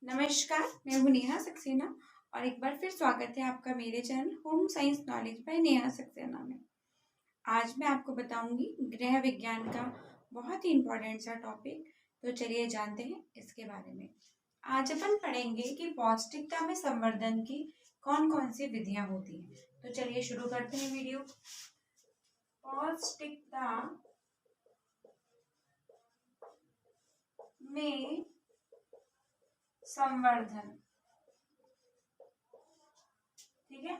नमस्कार, मैं हूँ नेहा सक्सेना और एक बार फिर स्वागत है आपका मेरे channel home science knowledge by Neha Saxena में। आज मैं आपको बताऊंगी गृह विज्ञान का बहुत ही इम्पोर्टेंट सा टॉपिक। तो चलिए जानते हैं इसके बारे में। आज अपन पढ़ेंगे कि पौष्टिकता में संवर्धन की कौन कौन सी विधियां होती हैं। तो चलिए शुरू करते हैं वीडियो। पौष्टिकता में संवर्धन, ठीक है।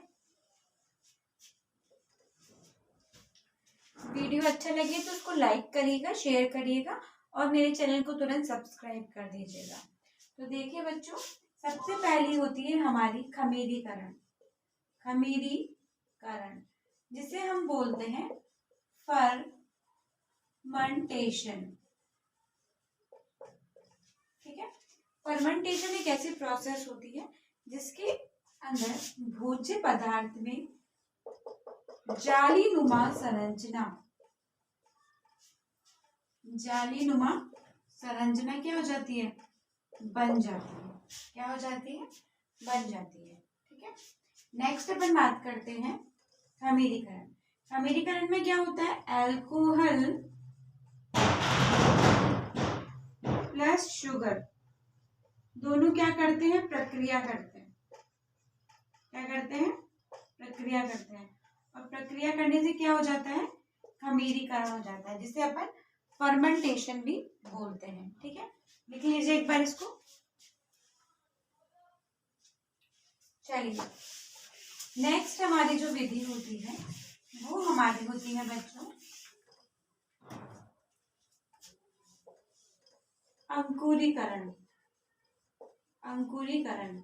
वीडियो अच्छा लगे तो उसको लाइक करिएगा, शेयर करिएगा और मेरे चैनल को तुरंत सब्सक्राइब कर दीजिएगा। तो देखिए बच्चों, सबसे पहली होती है हमारी खमीरीकरण। खमीरीकरण जिसे हम बोलते हैं फर्मेंटेशन, ठीक है। फर्मेंटेशन एक ऐसी प्रोसेस होती है जिसके अंदर भोज्य पदार्थ में जालीनुमा संरचना क्या हो जाती है? बन जाती है। क्या हो जाती है? बन जाती है, ठीक है। नेक्स्ट अपन बात करते हैं खमीरीकरण। खमीरीकरण में क्या होता है? अल्कोहल प्लस शुगर दोनों क्या करते हैं? प्रक्रिया करते हैं। क्या करते हैं? प्रक्रिया करते हैं। और प्रक्रिया करने से क्या हो जाता है? खमीरीकरण हो जाता है, जिसे अपन फर्मेंटेशन भी बोलते हैं, ठीक है। लिख लीजिए एक बार इसको। चलिए, नेक्स्ट हमारी जो विधि होती है वो हमारी होती है बच्चों अंकुरीकरण। अंकुरीकरण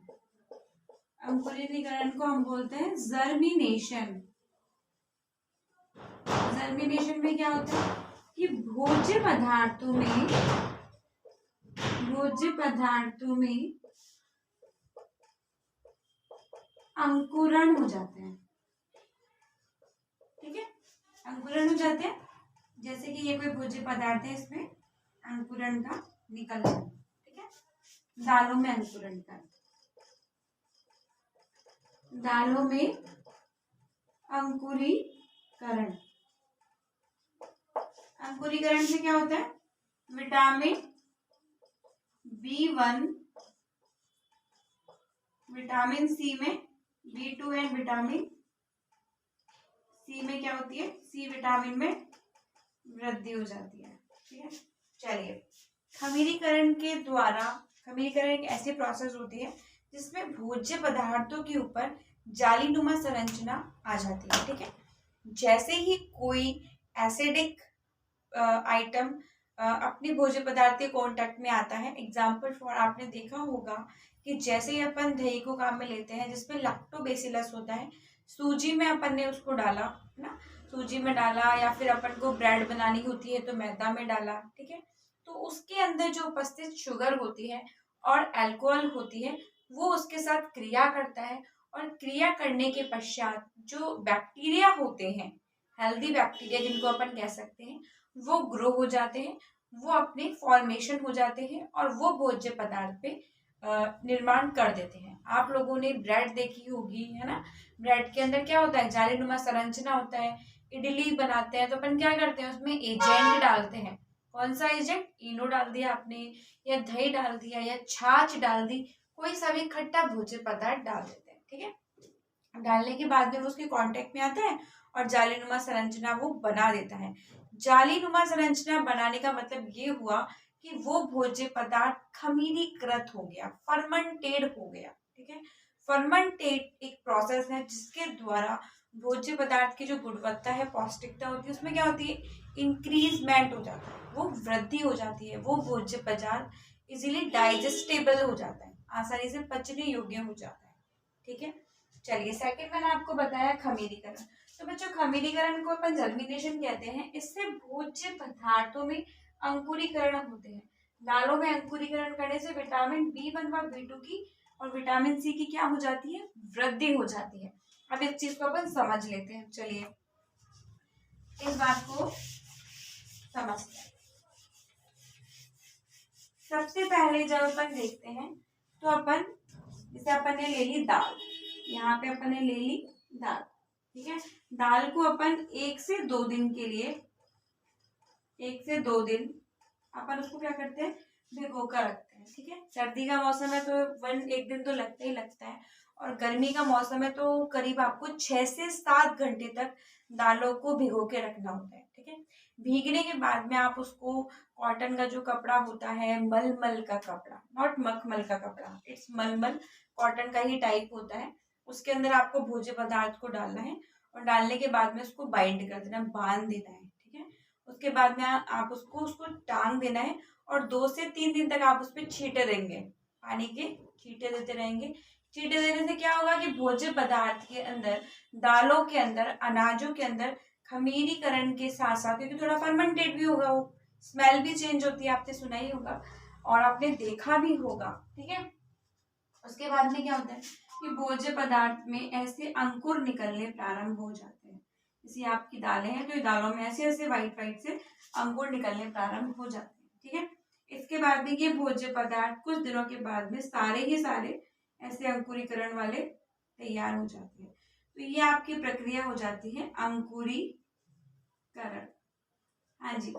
अंकुरीकरण को हम बोलते हैं जर्मिनेशन। जर्मिनेशन में क्या होता है कि भोज्य पदार्थों में अंकुरण हो जाते हैं, ठीक है। अंकुरण हो जाते हैं, जैसे कि ये कोई भोज्य पदार्थ है, इसमें अंकुरण का निकल जाए, ठीक है। दालों में अंकुरण का, दालों में अंकुरीकरण। अंकुरीकरण से क्या होता है? विटामिन B1, विटामिन सी में B2 एंड विटामिन सी में क्या होती है? सी विटामिन में वृद्धि हो जाती है, ठीक है। चलिए, खमीरीकरण एक ऐसी प्रोसेस होती है जिसमें भोज्य पदार्थों के ऊपर जालीनुमा संरचना आ जाती है, ठीक है। जैसे ही कोई एसिडिक आइटम अपने भोज्य पदार्थ के कांटेक्ट में आता है, एग्जाम्पल फॉर आपने देखा होगा कि जैसे ही अपन दही को काम में लेते हैं जिसमें लैक्टोबैसिलस होता है, सूजी में अपन ने उसको डाला ना, सूजी में डाला, या फिर अपन को ब्रेड बनानी होती है तो मैदा में डाला, ठीक है। तो उसके अंदर जो उपस्थित शुगर होती है और अल्कोहल होती है वो उसके साथ क्रिया करता है, और क्रिया करने के पश्चात जो बैक्टीरिया होते हैं, हेल्दी बैक्टीरिया जिनको अपन कह सकते हैं, वो ग्रो हो जाते हैं, वो अपने फॉर्मेशन हो जाते हैं और वो भोज्य पदार्थ पे निर्माण कर देते हैं। आप लोगों ने ब्रेड देखी होगी, है ना। ब्रेड के अंदर क्या होता है? जालीनुमा संरचना होता है। इडली बनाते हैं तो अपन क्या करते हैं? उसमें एजेंट डालते हैं। कौन सा एजेंट? इनो डाल दिया आपने, या दही डाल दिया, या छाछ डाल दी, कोई सा भी खट्टा भोज्य पदार्थ डाल देते हैं, ठीक है। डालने के बाद में वो उसके कांटेक्ट में आता है और जालीनुमा संरचना वो बना देता है। जालीनुमा संरचना बनाने का मतलब ये हुआ कि वो भोज्य पदार्थ खमीरीकृत हो गया, फर्मेंटेड हो गया, ठीक है। फर्मेंटेड एक प्रोसेस है जिसके द्वारा भोज्य पदार्थ की जो गुणवत्ता है, पौष्टिकता होती है, उसमें क्या होती है? इंक्रीजमेंट हो जाता है, वो वृद्धि हो जाती है, वो भोज्य पदार्थ इजीली डाइजेस्टेबल हो जाता है, आसानी से पचने योग्य हो जाता है, ठीक है। चलिए, सेकंड मैंने आपको बताया खमीरीकरण। तो बच्चों, खमीरीकरण को अपन जर्मिनेशन कहते हैं। इससे भोज्य पदार्थों में अंकुरीकरण होते हैं। दालों में अंकुरीकरण करने से विटामिन B1 व B2 की और विटामिन सी की क्या हो जाती है? वृद्धि हो जाती है। अब इस चीज को अपन समझ लेते हैं। चलिए, इस बात को समझते हैं। सबसे पहले जब अपन देखते हैं तो अपन जैसे अपन ने ले ली दाल, यहाँ पे अपन ने ले ली दाल, ठीक है। दाल को अपन 1 से 2 दिन के लिए, 1 से 2 दिन अपन उसको क्या करते हैं, भिगो कर रखते हैं, ठीक है। सर्दी का मौसम है तो 1 दिन तो लगता ही लगता है, और गर्मी का मौसम है तो करीब आपको 6 से 7 घंटे तक दालों को भिगो के रखना होता है, ठीक है। भीगने के बाद में आप उसको कॉटन का जो कपड़ा होता है, मलमल का कपड़ा, नॉट मखमल का कपड़ा, इट्स मलमल, कॉटन का ही टाइप होता है, उसके अंदर आपको भोज्य पदार्थ को डालना है, और डालने के बाद में उसको बाइंड कर देना, बांध देना है, ठीक है। उसके बाद में आप उसको टांग देना है, और 2 से 3 दिन तक आप उस पर छींटे देंगे, पानी के छींटे देते रहेंगे। छींटे देने से क्या होगा कि भोज्य पदार्थ के अंदर, दालों के अंदर, अनाजों के अंदर खमीरीकरण के साथ साथ, क्योंकि थोड़ा फर्मेंटेड भी होगा, वो स्मेल भी चेंज होती है, आपने सुना ही होगा और आपने देखा भी होगा, ठीक है। उसके बाद में क्या होता है कि भोज्य पदार्थ में ऐसे अंकुर निकलने प्रारंभ हो जाते हैं। जैसे आपकी दालें हैं तो ये दालों में ऐसे ऐसे वाइट वाइट से अंकुर निकलने प्रारंभ हो जाते हैं, ठीक है। इसके बाद में ये भोज्य पदार्थ कुछ दिनों के बाद में सारे ही सारे ऐसे अंकुरीकरण वाले तैयार हो जाते हैं। तो ये आपकी प्रक्रिया हो जाती है अंकुरीकरण। हाँ जी,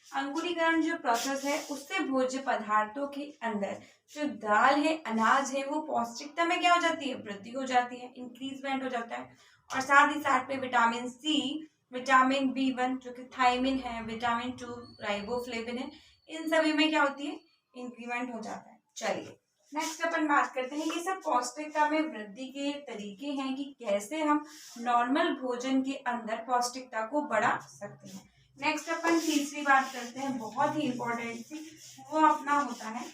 अंकुरीकरण जो प्रोसेस है उससे भोज्य पदार्थों के अंदर जो दाल है, अनाज है, वो पौष्टिकता में क्या हो जाती है, वृद्धि हो जाती है, इंक्रीजमेंट हो जाता है। और साथ ही साथ में विटामिन सी, विटामिन B1 जो कि थायमिन है, विटामिन 2 राइबोफ्लेविन है, इन सभी में क्या होती है, इंक्रीमेंट हो जाता है। चलिए नेक्स्ट अपन बात करते हैं कि सब पौष्टिकता में वृद्धि के तरीके हैं कि कैसे हम नॉर्मल भोजन के अंदर पौष्टिकता को बढ़ा सकते हैं। नेक्स्ट अपन तीसरी बात करते हैं, बहुत ही इंपॉर्टेंट सी, वो अपना होता है,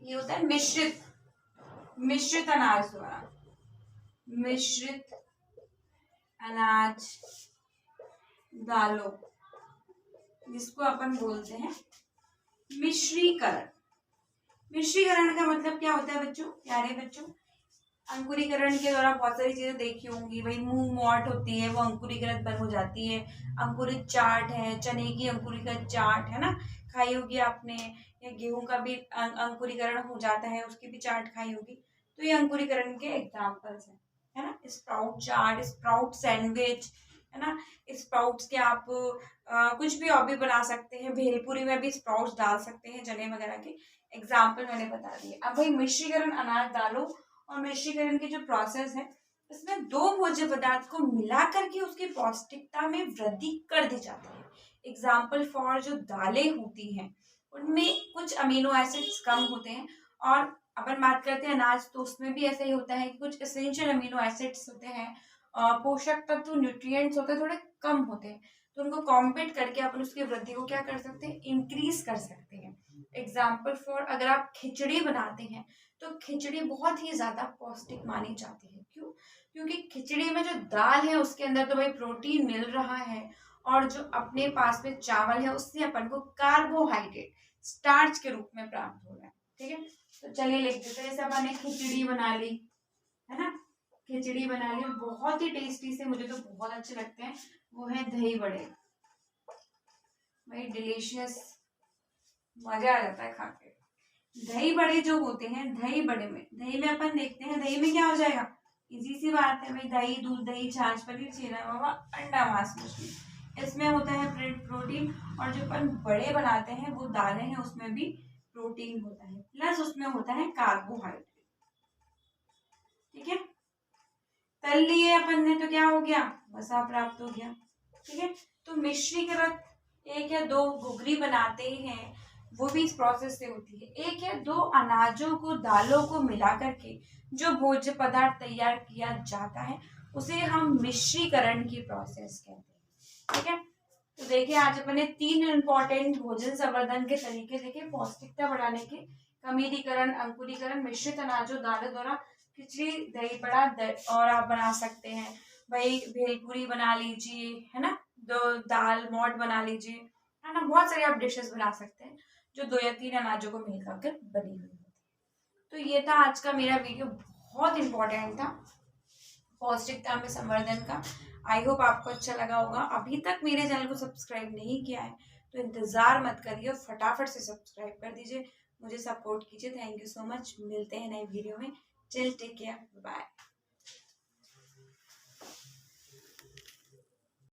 ये होता है मिश्रित अनाज द्वारा, मिश्रित अनाज दालों, जिसको अपन बोलते हैं मिश्रीकरण। मिश्रीकरण का मतलब क्या होता है बच्चों, प्यारे बच्चों, अंकुरीकरण के द्वारा बहुत सारी चीजें देखी होंगी भाई, मूंग मोट होती है वो अंकुरीकृत बन हो जाती है, अंकुरित चाट है, चने की अंकुरीकृत चाट है ना, खाई होगी आपने, या गेहूं का भी अंकुरीकरण हो जाता है, उसकी भी चाट खाई होगी। तो ये अंकुरीकरण के एग्जाम्पल्स हैं, है ना। स्प्राउट चाट, स्प्राउट सैंडविच, है ना, स्प्राउट्स के आप कुछ भी और भी बना सकते हैं, भेलपुरी में भी स्प्राउट्स डाल सकते हैं, चने वगैरह के एग्जाम्पल मैंने बता दिए। अब भाई मिश्रीकरण अनाज दालों और मिश्रीकरण की जो प्रोसेस है, इसमें 2 भोज्य पदार्थ को मिला करके उसकी पौष्टिकता में वृद्धि कर दी जाती है। एग्जाम्पल फॉर जो दालें होती हैं उनमें कुछ अमीनो एसिड्स कम होते हैं, और अपन बात करते हैं अनाज तो उसमें भी ऐसा ही होता है कि कुछ एसेंशियल अमीनो एसिड्स होते हैं, पोषक तत्व न्यूट्रिएंट्स होते हैं थोड़े कम होते हैं, तो उनको कॉम्पीट करके अपन उसकी वृद्धि को क्या कर सकते हैं, इंक्रीज कर सकते हैं। एग्जाम्पल फॉर अगर आप खिचड़ी बनाते हैं तो खिचड़ी बहुत ही ज्यादा पौष्टिक मानी जाती है। क्यों? क्योंकि खिचड़ी में जो दाल है उसके अंदर तो भाई प्रोटीन मिल रहा है, और जो अपने पास में चावल है उससे अपन को कार्बोहाइड्रेट, स्टार्च के रूप में प्राप्त हो रहा है, ठीक है। तो चलिए लिख देते हैं, जैसे अपन ने खिचड़ी बना ली, है ना, खिचड़ी बना ली, बहुत ही टेस्टी से, मुझे तो बहुत अच्छे लगते हैं, वो है दही बड़े, भाई डिलीशियस, मजा आ जाता है खा के। दही बड़े जो होते हैं, दही में अपन देखते हैं दही में क्या हो जाएगा, इजी सी बात है भाई, दही दूध दही छाछ पनीर छेना मावा अंडा मांस मछली, इसमें होता है प्रोटीन, और जो अपन बड़े बनाते हैं वो दालें हैं उसमें भी प्रोटीन होता है, प्लस उसमें होता है कार्बोहाइड्रेट, ठीक है। तल लिए अपन ने तो क्या हो गया, वसा प्राप्त हो गया, ठीक है। तो मिश्रीकृत 1 या 2 घुघरी बनाते हैं, वो भी इस प्रोसेस से होती है। 1 या 2 अनाजों को, दालों को मिला करके जो भोज्य पदार्थ तैयार किया जाता है उसे हम मिश्रीकरण की प्रोसेस कहते हैं, ठीक है। तो देखिए आज अपने 3 इंपॉर्टेंट भोजन संवर्धन के तरीके देखे, पौष्टिकता बढ़ाने के, खमीरीकरण, अंकुरीकरण, मिश्रित अनाजों दालों द्वारा खिचड़ी, दही बड़ा, और आप बना सकते हैं भाई भेलपुरी बना लीजिए, है ना, 2 दाल मोट बना लीजिए, है ना, बहुत सारे आप डिशेस बना सकते हैं जो 2 या 3 अनाजों को मिलकर कर बनी हुई होती है। तो ये था आज का मेरा वीडियो, बहुत इंपॉर्टेंट था पौष्टिकता में संवर्धन का। आई होप आपको अच्छा लगा होगा। अभी तक मेरे चैनल को सब्सक्राइब नहीं किया है तो इंतज़ार मत करिए, फटाफट से सब्सक्राइब कर दीजिए, मुझे सपोर्ट कीजिए। थैंक यू सो मच, मिलते हैं नए वीडियो में। चल टेक केयर, बाय।